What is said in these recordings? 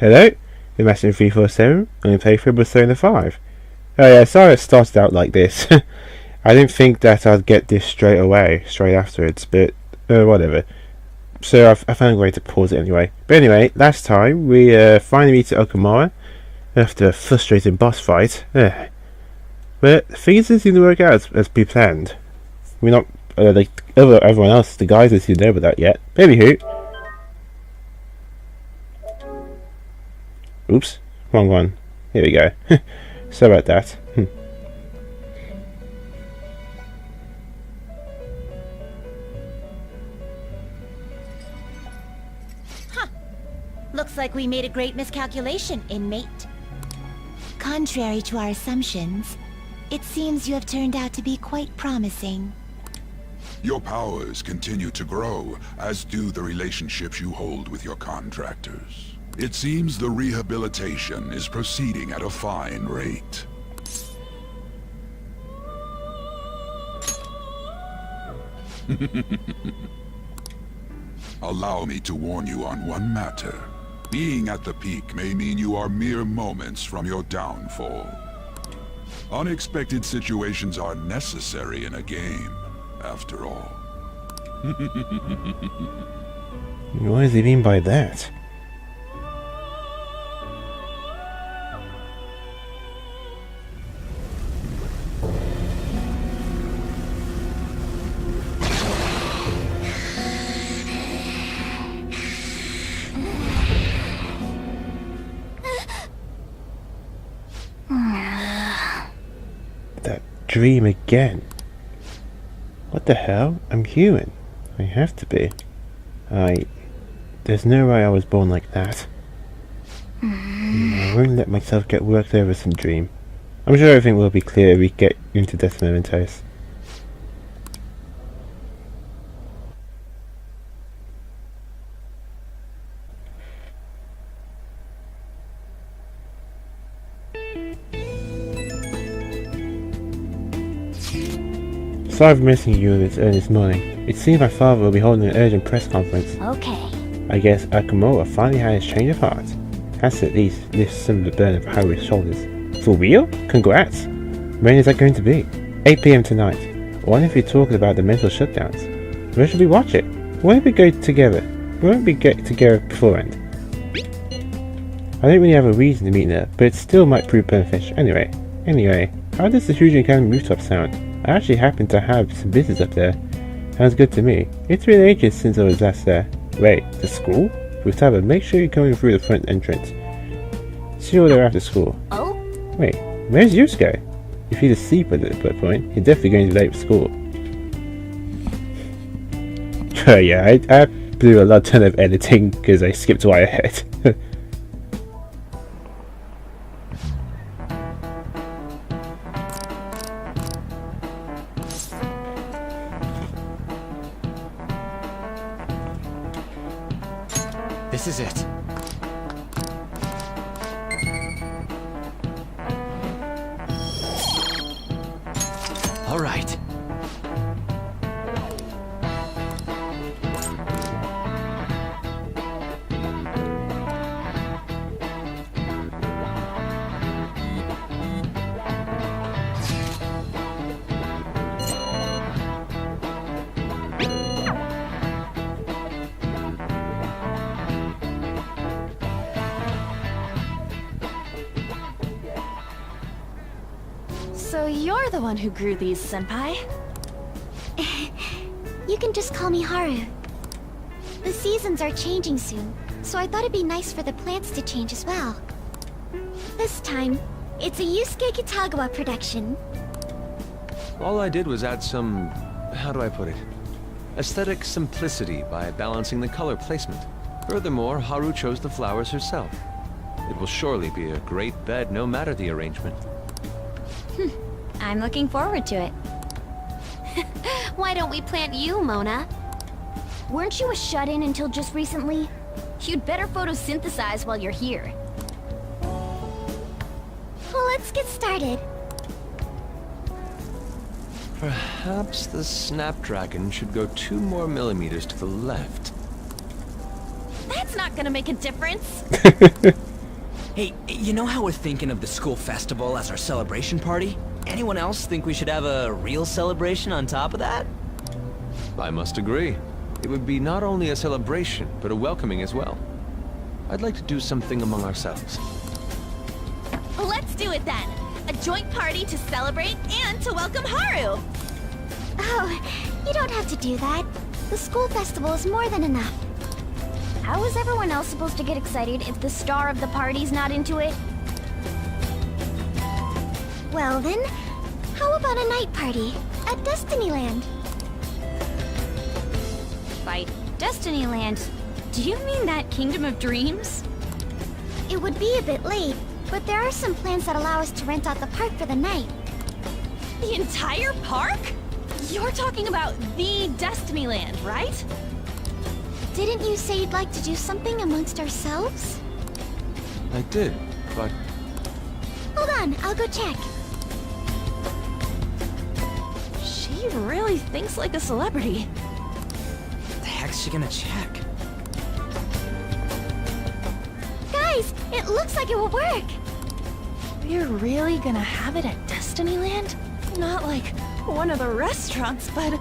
Hello? The Master 347, only play for Persona 5. Oh yeah, sorry it started out like this. I didn't think that I'd get this straight afterwards, but whatever. So I found a way to pause it anyway. But anyway, last time we finally meet Okumura after a frustrating boss fight. But things didn't seem to work out as we planned. We're not like everyone else, the guys didn't seem to know about that yet. But anywho. Oops, wrong one. Here we go. Sorry about that. Huh. Looks like we made a great miscalculation, inmate. Contrary to our assumptions, it seems you have turned out to be quite promising. Your powers continue to grow, as do the relationships you hold with your contractors. It seems the rehabilitation is proceeding at a fine rate. Allow me to warn you on one matter. Being at the peak may mean you are mere moments from your downfall. Unexpected situations are necessary in a game, after all. What does he mean by that? Dream again. What the hell? I'm human. I have to be. There's no way I was born like that. I won't let myself get worked over some dream. I'm sure everything will be clear if we get into Death Mementos. Sorry for missing you this early this morning. It seems my father will be holding an urgent press conference. Okay. I guess Okumura finally had his change of heart. Has to at least lift some of the burden of Haru's shoulders. For real? Congrats! When is that going to be? 8 PM tonight. What if we're talking about the mental shutdowns? Where should we watch it? Why don't we go together? Why don't we get together beforehand? I don't really have a reason to meet there, but it still might prove beneficial. Anyway, how does the Fusion Academy rooftop sound? I actually happen to have some business up there. Sounds good to me. It's been ages since I was last there. Wait, the school? Rooftop, make sure you're coming through the front entrance. See you there after school. Oh? Wait, where's Yusuke? If he's asleep at that point, he's definitely going to be late for school. Yeah, I blew a lot ton of editing because I skipped way ahead. This is it. All right. So you're the one who grew these, Senpai? You can just call me Haru. The seasons are changing soon, so I thought it'd be nice for the plants to change as well. This time, it's a Yusuke Kitagawa production. All I did was add some... how do I put it? Aesthetic simplicity by balancing the color placement. Furthermore, Haru chose the flowers herself. It will surely be a great bed no matter the arrangement. I'm looking forward to it. Why don't we plant you, Mona? Weren't you a shut-in until just recently? You'd better photosynthesize while you're here. Well, let's get started. Perhaps the Snapdragon should go 2 more millimeters to the left. That's not gonna make a difference. Hey, you know how we're thinking of the school festival as our celebration party? Anyone else think we should have a real celebration on top of that? I must agree. It would be not only a celebration, but a welcoming as well. I'd like to do something among ourselves. Let's do it then. A joint party to celebrate and to welcome Haru. Oh, you don't have to do that. The school festival is more than enough. How is everyone else supposed to get excited if the star of the party's not into it? Well then, how about a night party at Destinyland? By Destinyland, do you mean that Kingdom of Dreams? It would be a bit late, but there are some plans that allow us to rent out the park for the night. The entire park? You're talking about the Destinyland, right? Didn't you say you'd like to do something amongst ourselves? I did, but Hold on, I'll go check. She really thinks like a celebrity. The heck's she gonna check? Guys, it looks like it will work. We're really gonna have it at Destinyland? Not like one of the restaurants, but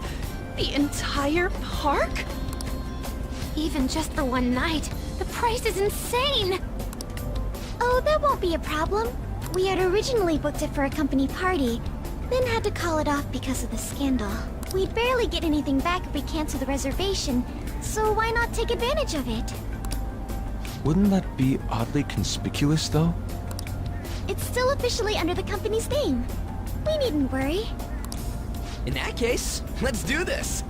the entire park? Even just for one night, the price is insane. Oh, that won't be a problem. We had originally booked it for a company party, then had to call it off because of the scandal. We'd barely get anything back if we cancel the reservation, so why not take advantage of it? wouldn't that be oddly conspicuous, though? It's still officially under the company's name. We needn't worry. In that case, let's do this.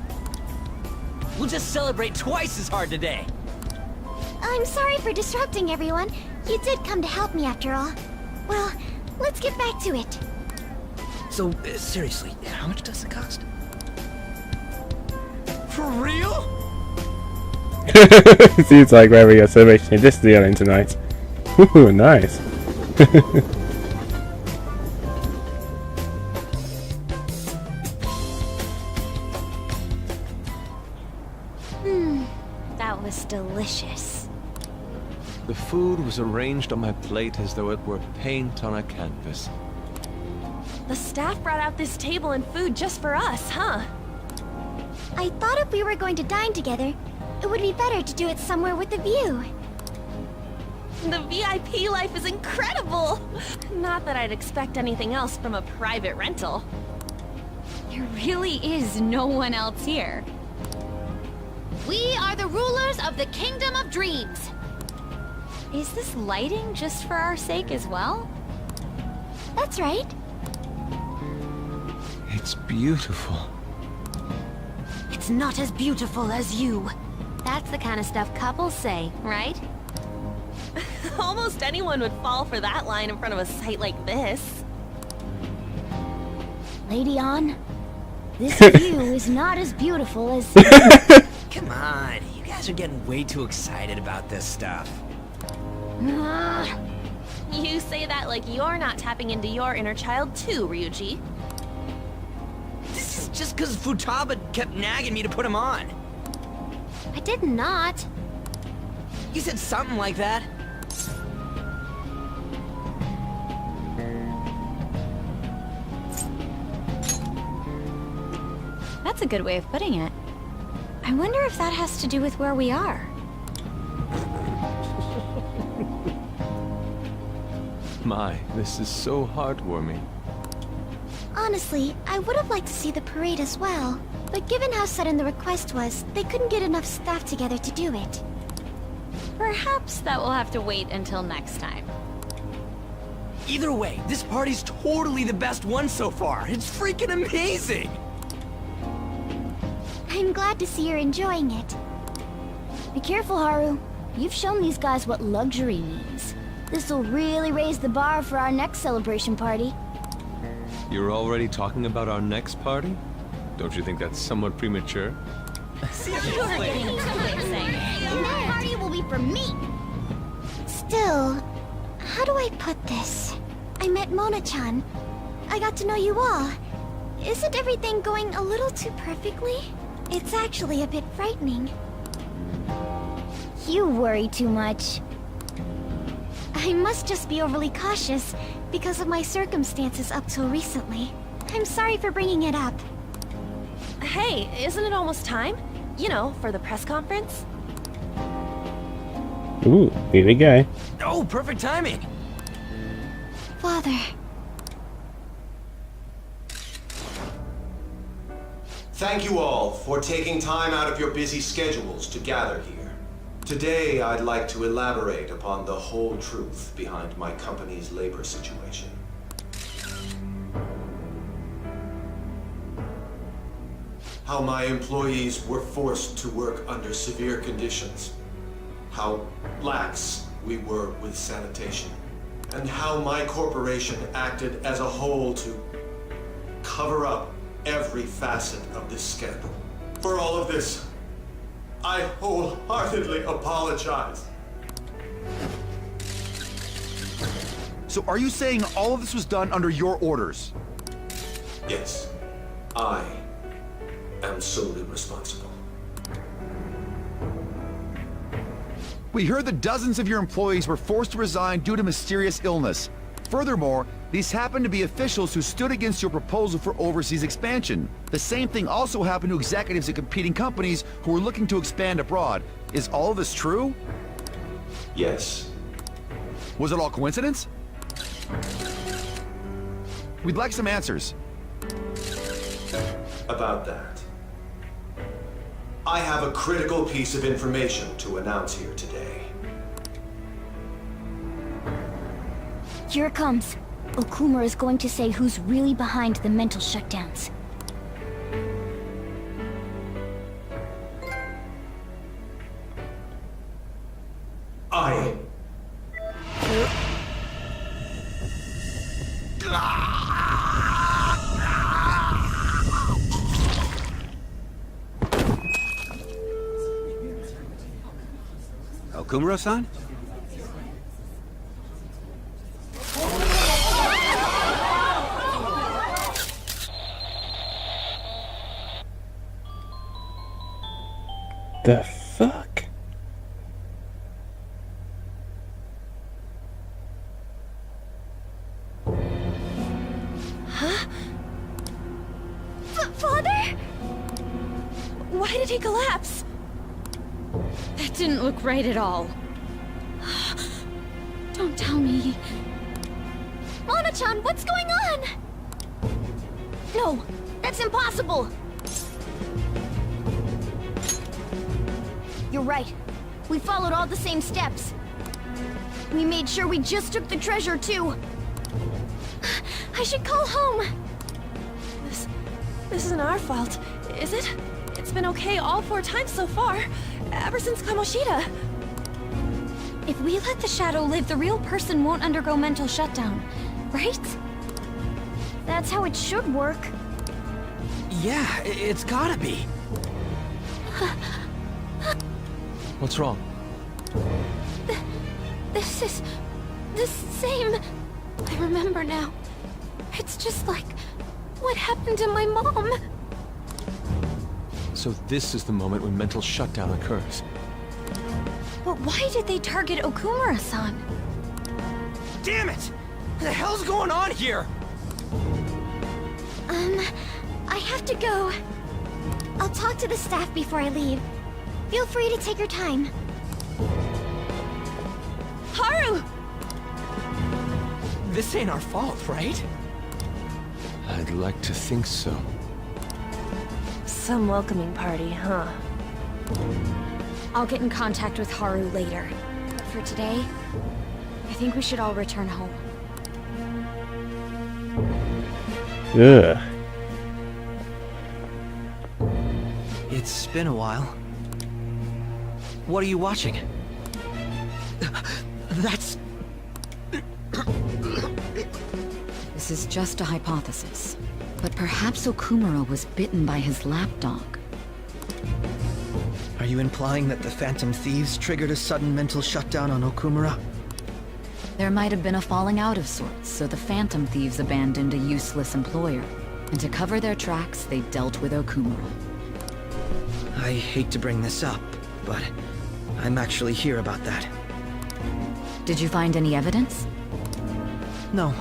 We'll just celebrate twice as hard today. I'm sorry for disrupting everyone. You did come to help me after all. Well, let's get back to it. So, seriously, how much does it cost? For real? Seems like we're having a celebration in Disneyland tonight. Ooh, nice. That was delicious. The food was arranged on my plate as though it were paint on a canvas. The staff brought out this table and food just for us, huh? I thought if we were going to dine together, it would be better to do it somewhere with a view. The VIP life is incredible! Not that I'd expect anything else from a private rental. There really is no one else here. We are the rulers of the Kingdom of Dreams. Is this lighting just for our sake as well? That's right. It's beautiful. It's not as beautiful as you. That's the kind of stuff couples say, right? Almost anyone would fall for that line in front of a site like this. Lady On, this view is not as beautiful as... Come on, you guys are getting way too excited about this stuff. You say that like you're not tapping into your inner child too, Ryuji. This is just because Futaba kept nagging me to put him on. I did not. You said something like that. That's a good way of putting it. I wonder if that has to do with where we are. My, this is so heartwarming. Honestly, I would have liked to see the parade as well. But given how sudden the request was, they couldn't get enough staff together to do it. Perhaps that will have to wait until next time. Either way, this party's totally the best one so far. It's freaking amazing! I'm glad to see you're enjoying it. Be careful, Haru. You've shown these guys what luxury means. This'll really raise the bar for our next celebration party. You're already talking about our next party? Don't you think that's somewhat premature? You're getting too excited. That party will be for me! Still, how do I put this? I met Mona-chan. I got to know you all. Isn't everything going a little too perfectly? It's actually a bit frightening. You worry too much. I must just be overly cautious because of my circumstances up till recently. I'm sorry for bringing it up. Hey, isn't it almost time? You know, for the press conference? Ooh, here we go. Oh, perfect timing. Father. Thank you all for taking time out of your busy schedules to gather here. Today, I'd like to elaborate upon the whole truth behind my company's labor situation. How my employees were forced to work under severe conditions. How lax we were with sanitation. And how my corporation acted as a whole to cover up every facet of this scandal. For all of this, I wholeheartedly apologize. So are you saying all of this was done under your orders? Yes, I am solely responsible. We heard that dozens of your employees were forced to resign due to mysterious illness. Furthermore, these happened to be officials who stood against your proposal for overseas expansion. The same thing also happened to executives at competing companies who were looking to expand abroad. Is all of this true? Yes. Was it all coincidence? We'd like some answers. About that. I have a critical piece of information to announce here today. Here it comes. Okumura is going to say who's really behind the mental shutdowns. I... Okumura-san? The fuck? Father? Why did he collapse? That didn't look right at all. Don't tell me. Mona-chan, what's going on? No, that's impossible! You're right. We followed all the same steps. We made sure we just took the treasure, too. I should call home. This isn't our fault, is it? It's been okay all 4 times so far, ever since Kamoshida. If we let the shadow live, the real person won't undergo mental shutdown, right? That's how it should work. Yeah, it's gotta be. What's wrong? This is the same. I remember now. It's just like what happened to my mom. So this is the moment when mental shutdown occurs. But why did they target Okumura-san? Damn it! What the hell's going on here? I have to go. I'll talk to the staff before I leave. Feel free to take your time. Haru! This ain't our fault, right? I'd like to think so. Some welcoming party, huh? I'll get in contact with Haru later. But for today, I think we should all return home. Ugh. It's been a while. What are you watching? That's... This is just a hypothesis. But perhaps Okumura was bitten by his lapdog. Are you implying that the Phantom Thieves triggered a sudden mental shutdown on Okumura? There might have been a falling out of sorts, so the Phantom Thieves abandoned a useless employer. And to cover their tracks, they dealt with Okumura. I hate to bring this up, but I'm actually here about that. Did you find any evidence? No.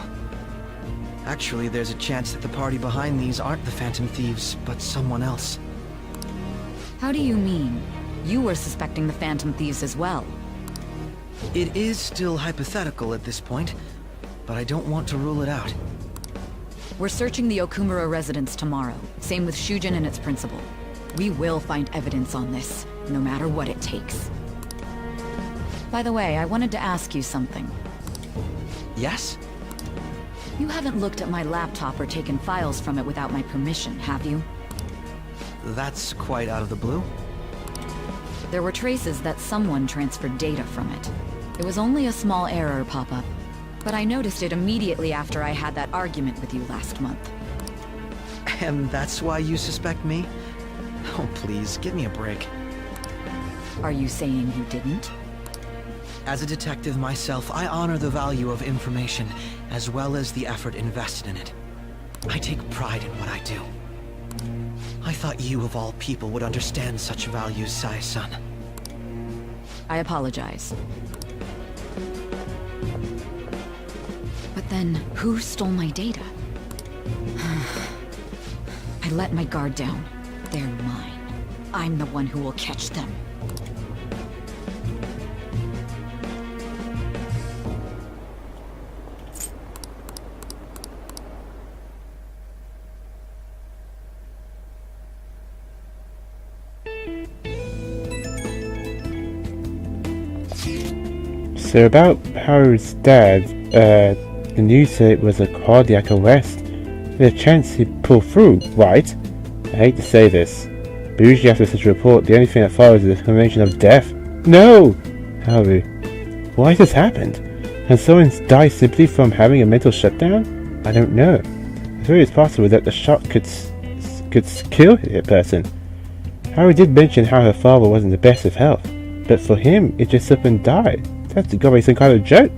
Actually, there's a chance that the party behind these aren't the Phantom Thieves, but someone else. How do you mean? You were suspecting the Phantom Thieves as well. It is still hypothetical at this point, but I don't want to rule it out. We're searching the Okumura residence tomorrow. Same with Shujin and its principal. We will find evidence on this, no matter what it takes. By the way, I wanted to ask you something. Yes? You haven't looked at my laptop or taken files from it without my permission, have you? That's quite out of the blue. There were traces that someone transferred data from it. It was only a small error pop-up, but I noticed it immediately after I had that argument with you last month. And that's why you suspect me? Oh, please, give me a break. Are you saying you didn't? As a detective myself, I honor the value of information, as well as the effort invested in it. I take pride in what I do. I thought you, of all people, would understand such values, Sai-san. I apologize. But then, who stole my data? I let my guard down. They're mine. I'm the one who will catch them. So about Haru's dad, the news said it was a cardiac arrest. There's a chance he'd pull through, right? I hate to say this, but usually after such a report, the only thing that follows is a confirmation of death. No! Haru, why has this happened? Has someone died simply from having a mental shutdown? I don't know. It's very possible that the shock could kill a person. Haru did mention how her father wasn't the best of health, but for him, it just up and died. That's gotta be some kind of joke.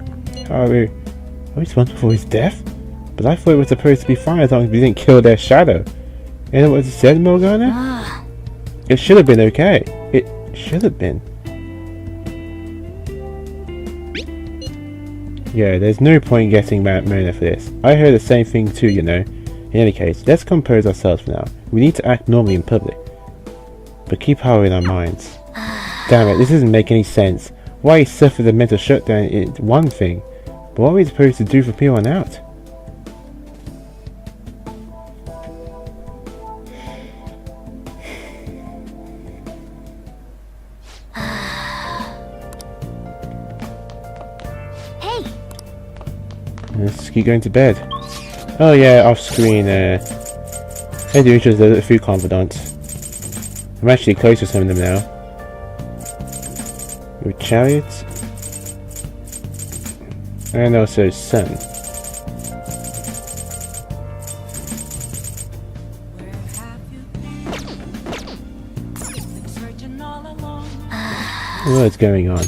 Haru, are we responsible for his death? But I thought it was supposed to be fine as long as we didn't kill their shadow. You know what it said, Morgana? It should have been okay. It should have been. Yeah, there's no point getting mad at Mona for this. I heard the same thing too, you know. In any case, let's compose ourselves for now. We need to act normally in public. But keep Haru in our minds. Damn it, this doesn't make any sense. Why he suffered a mental shutdown is one thing, but what are we supposed to do from here on out? Hey! Let's keep going to bed. Oh yeah, off screen, I do just a few confidants. I'm actually close to some of them now. With chariots. And also sun. What's going on?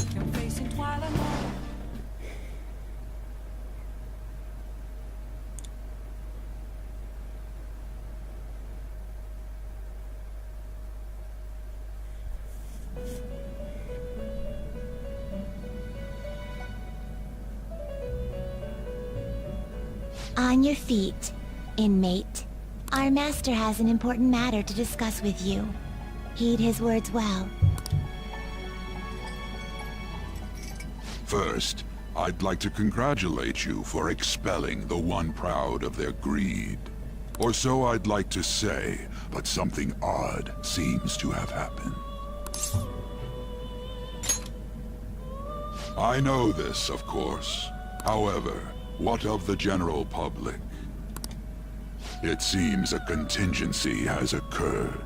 On your feet, inmate. Our master has an important matter to discuss with you. Heed his words well. First, I'd like to congratulate you for expelling the one proud of their greed. Or so I'd like to say, but something odd seems to have happened. I know this, of course. However, what of the general public? It seems a contingency has occurred.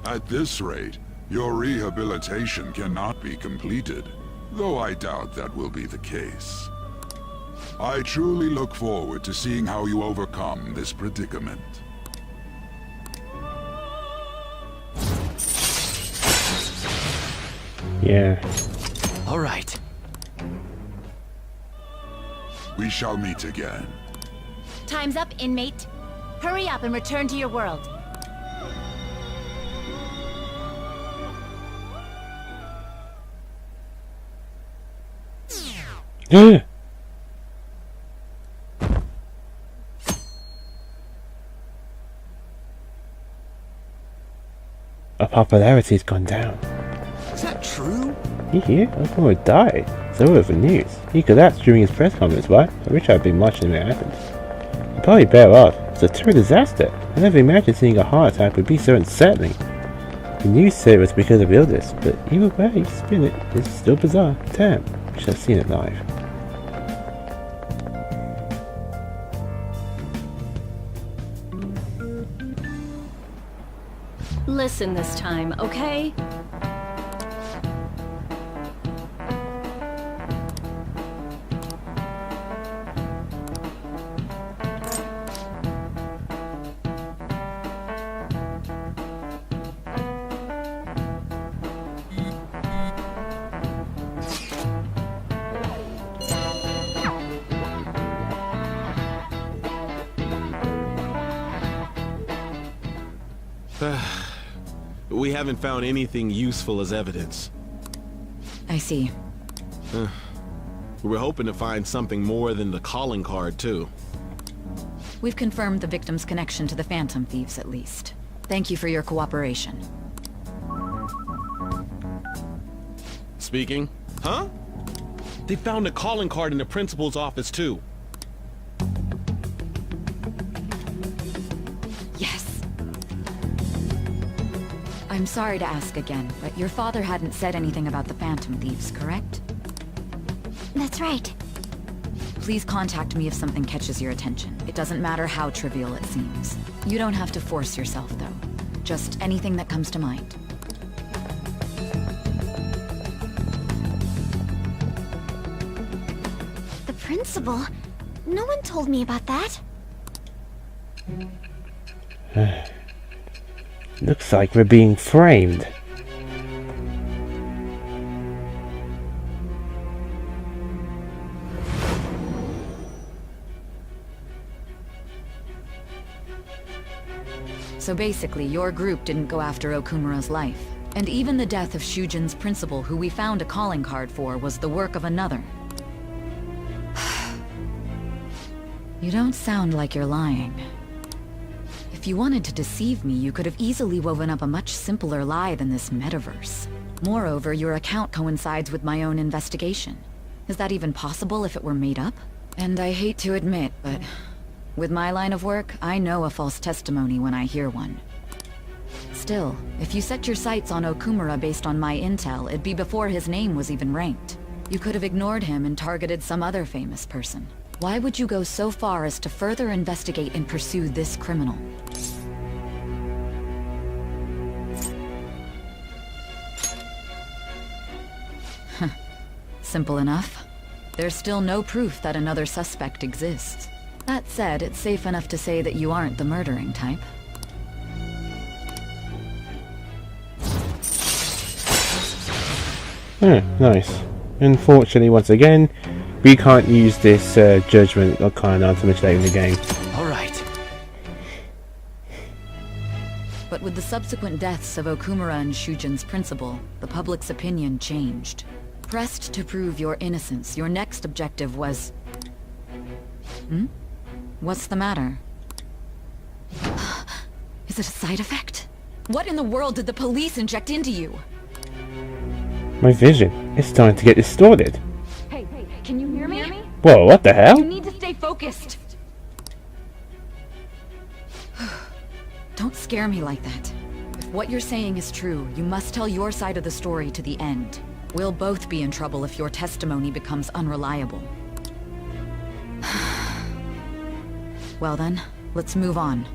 At this rate, your rehabilitation cannot be completed, though I doubt that will be the case. I truly look forward to seeing how you overcome this predicament. Yeah. All right. We shall meet again. Time's up, inmate. Hurry up and return to your world. Our popularity's gone down. Is that true? You hear? Okumura died. So over the news. He collapsed during his press conference, right? I wish I'd been watching when it happened. You're probably better off. It's a true disaster. I never imagined seeing a heart attack would be so unsettling. The news said it was because of illness, but either way you spin it, it's still bizarre. Damn, wish I'd seen it live. Listen this time, okay? We haven't found anything useful as evidence. I see. We were hoping to find something more than the calling card, too. We've confirmed the victim's connection to the Phantom Thieves, at least. Thank you for your cooperation. Speaking? Huh? They found a calling card in the principal's office, too. Yes. I'm sorry to ask again, but your father hadn't said anything about the Phantom Thieves, correct? That's right. Please contact me if something catches your attention. It doesn't matter how trivial it seems. You don't have to force yourself, though. Just anything that comes to mind. The principal? No one told me about that. Looks like we're being framed. So basically, your group didn't go after Okumura's life. And even the death of Shujin's principal, who we found a calling card for, was the work of another. You don't sound like you're lying. If you wanted to deceive me, you could have easily woven up a much simpler lie than this metaverse. Moreover, your account coincides with my own investigation. Is that even possible if it were made up? And I hate to admit, but with my line of work, I know a false testimony when I hear one. Still, if you set your sights on Okumura based on my intel, it'd be before his name was even ranked. You could have ignored him and targeted some other famous person. Why would you go so far as to further investigate and pursue this criminal? Simple enough. There's still no proof that another suspect exists. That said, it's safe enough to say that you aren't the murdering type. Nice. Unfortunately, once again, we can't use this judgment or kind of to manipulate in the game. Alright. But with the subsequent deaths of Okumura and Shujin's principal, the public's opinion changed. Pressed to prove your innocence, your next objective was... What's the matter? Is it a side effect? What in the world did the police inject into you? My vision. It's starting to get distorted. Hey, can you hear me? Whoa, what the hell? You need to stay focused. Don't scare me like that. If what you're saying is true, you must tell your side of the story to the end. We'll both be in trouble if your testimony becomes unreliable. Well then, let's move on.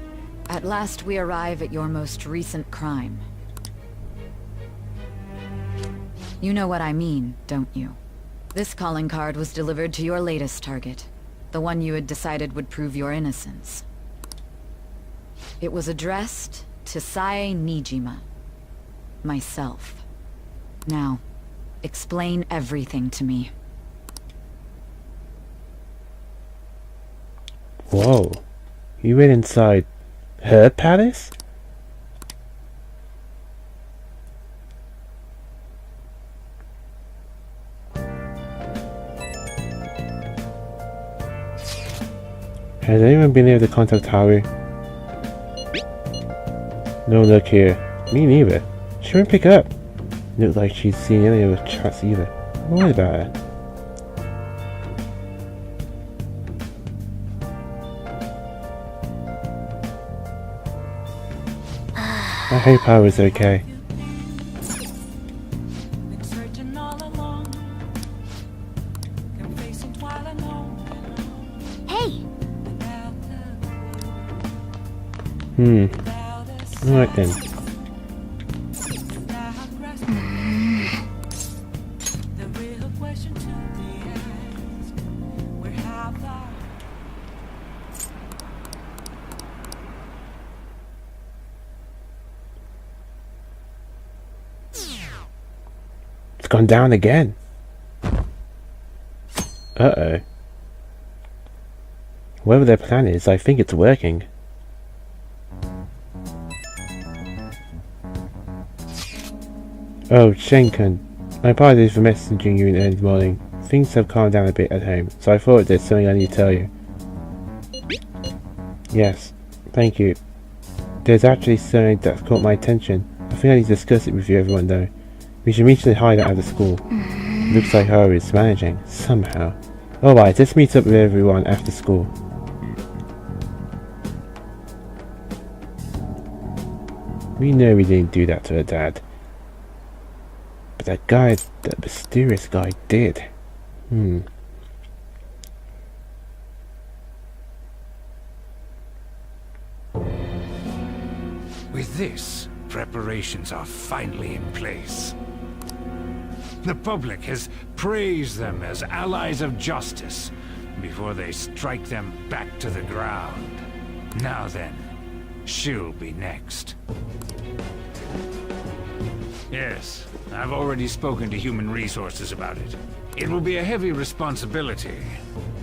At last we arrive at your most recent crime. You know what I mean, don't you? This calling card was delivered to your latest target. The one you had decided would prove your innocence. It was addressed to Sae Nijima. Myself. Now, explain everything to me. Whoa. You went inside her palace? Has anyone been able to contact Haru? No, look here. Me neither. She won't pick up. Looks like she's seen any of the chats either. What about her? I hope Haru's okay. Hey! Alright then. It's gone down again. Uh-oh. Whatever their plan is, I think it's working. Oh, Shenken. I apologize for messaging you in the morning. Things have calmed down a bit at home, so I thought there's something I need to tell you. Yes, thank you. There's actually something that's caught my attention. I think I need to discuss it with you, everyone, though. We should meet in the hideout at the school. Looks like Haru is managing, somehow. Alright, let's meet up with everyone after school. We know we didn't do that to her dad. But that guy, that mysterious guy, did. With this, preparations are finally in place. The public has praised them as allies of justice before they strike them back to the ground. Now then, she'll be next. Yes, I've already spoken to Human Resources about it. It will be a heavy responsibility,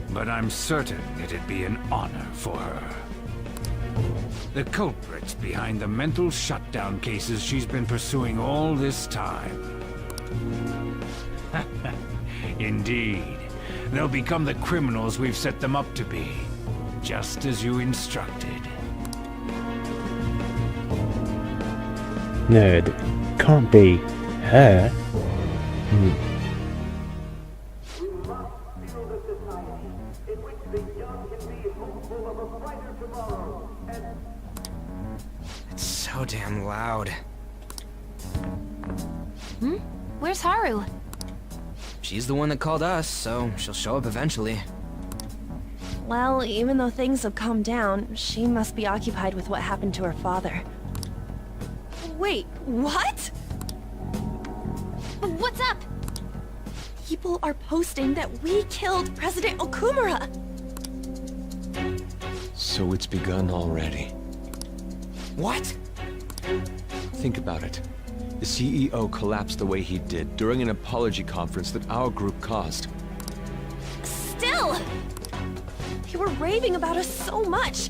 but I'm certain it'd be an honor for her. The culprits behind the mental shutdown cases she's been pursuing all this time. Indeed. They'll become the criminals we've set them up to be, just as you instructed. No, it can't be her. It's so damn loud. Where's Haru? She's the one that called us, so she'll show up eventually. Well, even though things have calmed down, she must be occupied with what happened to her father. Wait, what? What's up? People are posting that we killed President Okumura! So it's begun already. What? Think about it. The CEO collapsed the way he did during an apology conference that our group caused. Still! They were raving about us so much,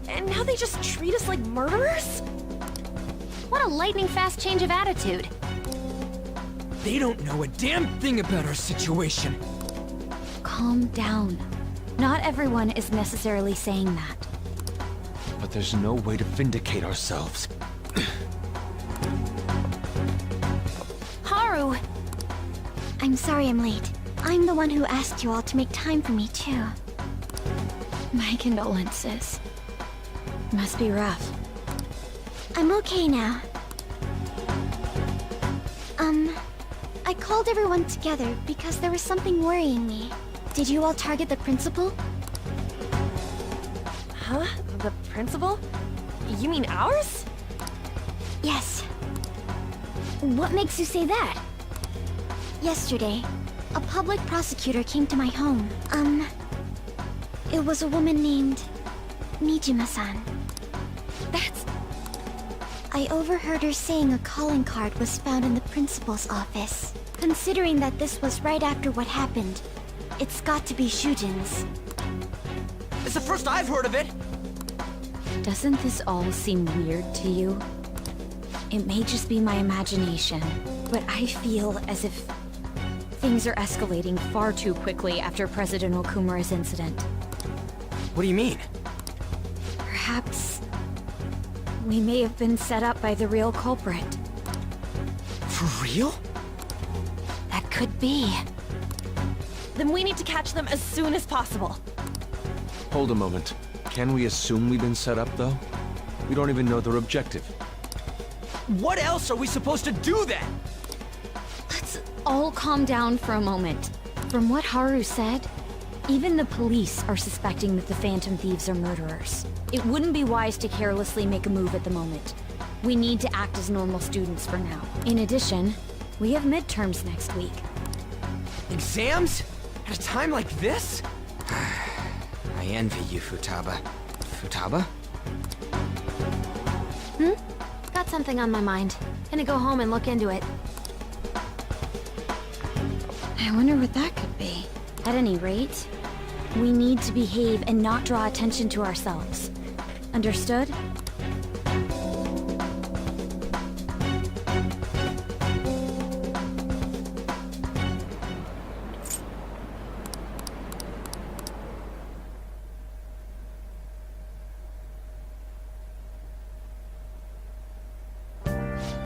and now they just treat us like murderers? What a lightning-fast change of attitude. They don't know a damn thing about our situation. Calm down. Not everyone is necessarily saying that. But there's no way to vindicate ourselves. Haru! I'm sorry I'm late. I'm the one who asked you all to make time for me, too. My condolences. Must be rough. I'm okay now. I called everyone together because there was something worrying me. Did you all target the principal? Huh? The principal? You mean ours? Yes. What makes you say that? Yesterday, a public prosecutor came to my home. It was a woman named Nijima-san. That's... I overheard her saying a calling card was found in the principal's office. Considering that this was right after what happened, it's got to be Shujin's. It's the first I've heard of it! Doesn't this all seem weird to you? It may just be my imagination, but I feel as if things are escalating far too quickly after President Okumura's incident. What do you mean? Perhaps we may have been set up by the real culprit. For real? That could be. Then we need to catch them as soon as possible. Hold a moment. Can we assume we've been set up, though? We don't even know their objective. What else are we supposed to do then? Let's all calm down for a moment. From what Haru said, even the police are suspecting that the Phantom Thieves are murderers. It wouldn't be wise to carelessly make a move at the moment. We need to act as normal students for now. In addition, we have midterms next week. Exams? At a time like this? I envy you, Futaba. Futaba? Got something on my mind. Gonna go home and look into it. I wonder what that could be. At any rate, we need to behave and not draw attention to ourselves. Understood?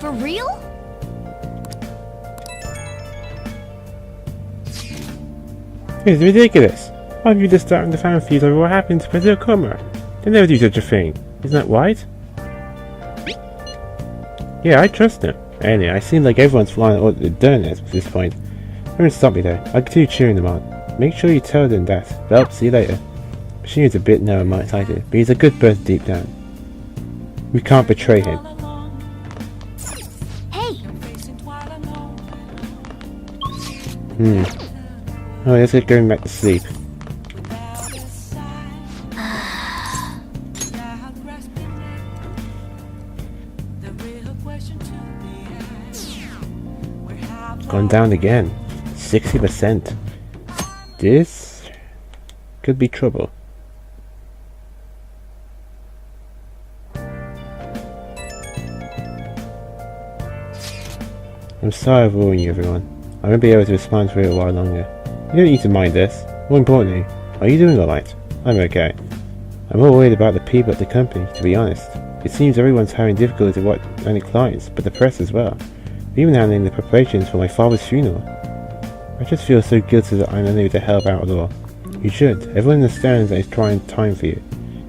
For real? It's ridiculous. Why have you just starting the fan feud over what happened to President Okumura? They never do such a thing. Isn't that right? Yeah, I trust them. Anyway, I seem like everyone's flying out the donors at this point. Don't stop me though. I'll continue cheering them on. Make sure you tell them that. Well, see you later. She a bit narrow and excited, but he's a good person deep down. We can't betray him. Oh, let's get going back to sleep. Gone down again. 60%. This could be trouble. I'm sorry for ruining you, everyone. I won't be able to respond for a while longer. You don't need to mind this. More importantly, are you doing alright? I'm okay. I'm more worried about the people at the company, to be honest. It seems everyone's having difficulty with what only clients, but the press as well. Even handling the preparations for my father's funeral. I just feel so guilty that I'm unable to help out at all. You should. Everyone understands that it's trying time for you.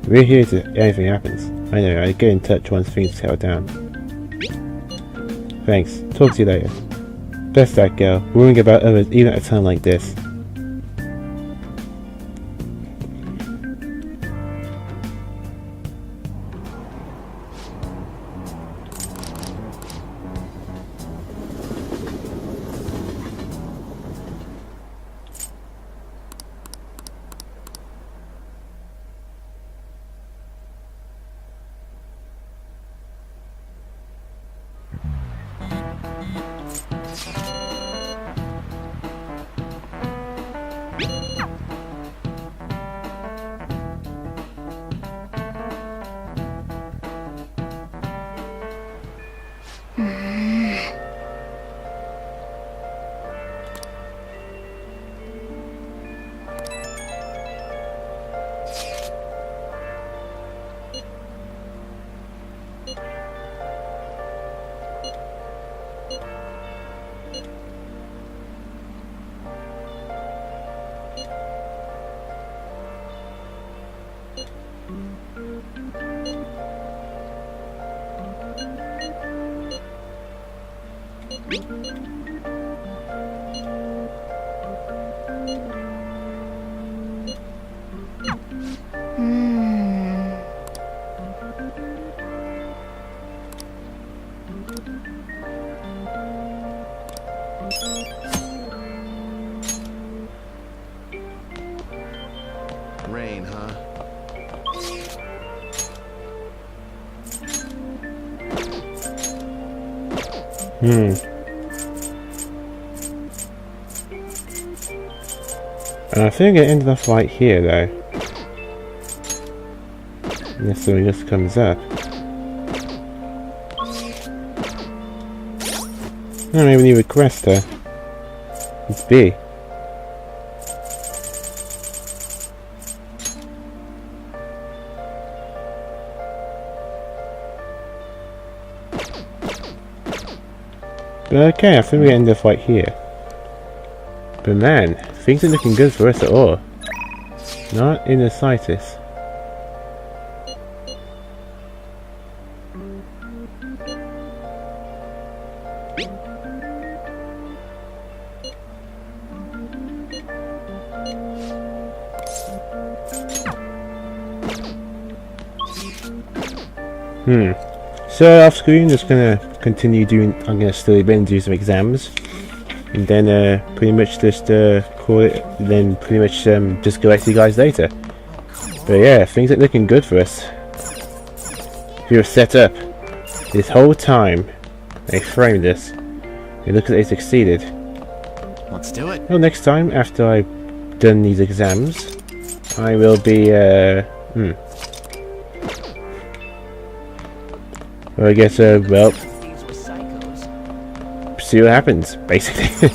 We're here to anything happens. I know, I'll get in touch once things settle down. Thanks. Talk to you later. Bless that girl, worrying about others even at a time like this. Rain, huh? And I think it ended off right here though. Unless something just comes up. Oh, maybe we request her. It's B. Okay, I think we end up right here. But man, things are looking good for us at all. Not in the slightest. So off screen, just gonna continue doing. I'm gonna study a bit and do some exams, and then pretty much just call it. Then pretty much just go back to you guys later. But yeah, things are looking good for us. We were set up this whole time. They framed this. It looks like they succeeded. Let's do it. Well, next time after I've done these exams, I will be Well, I guess, well, see what happens, basically.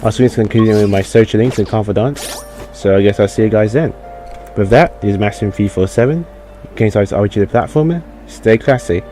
I'll soon continue with my social links and confidants, so I guess I'll see you guys then. With that, this is Maxim347, Game Size RPG the Platformer, stay classy.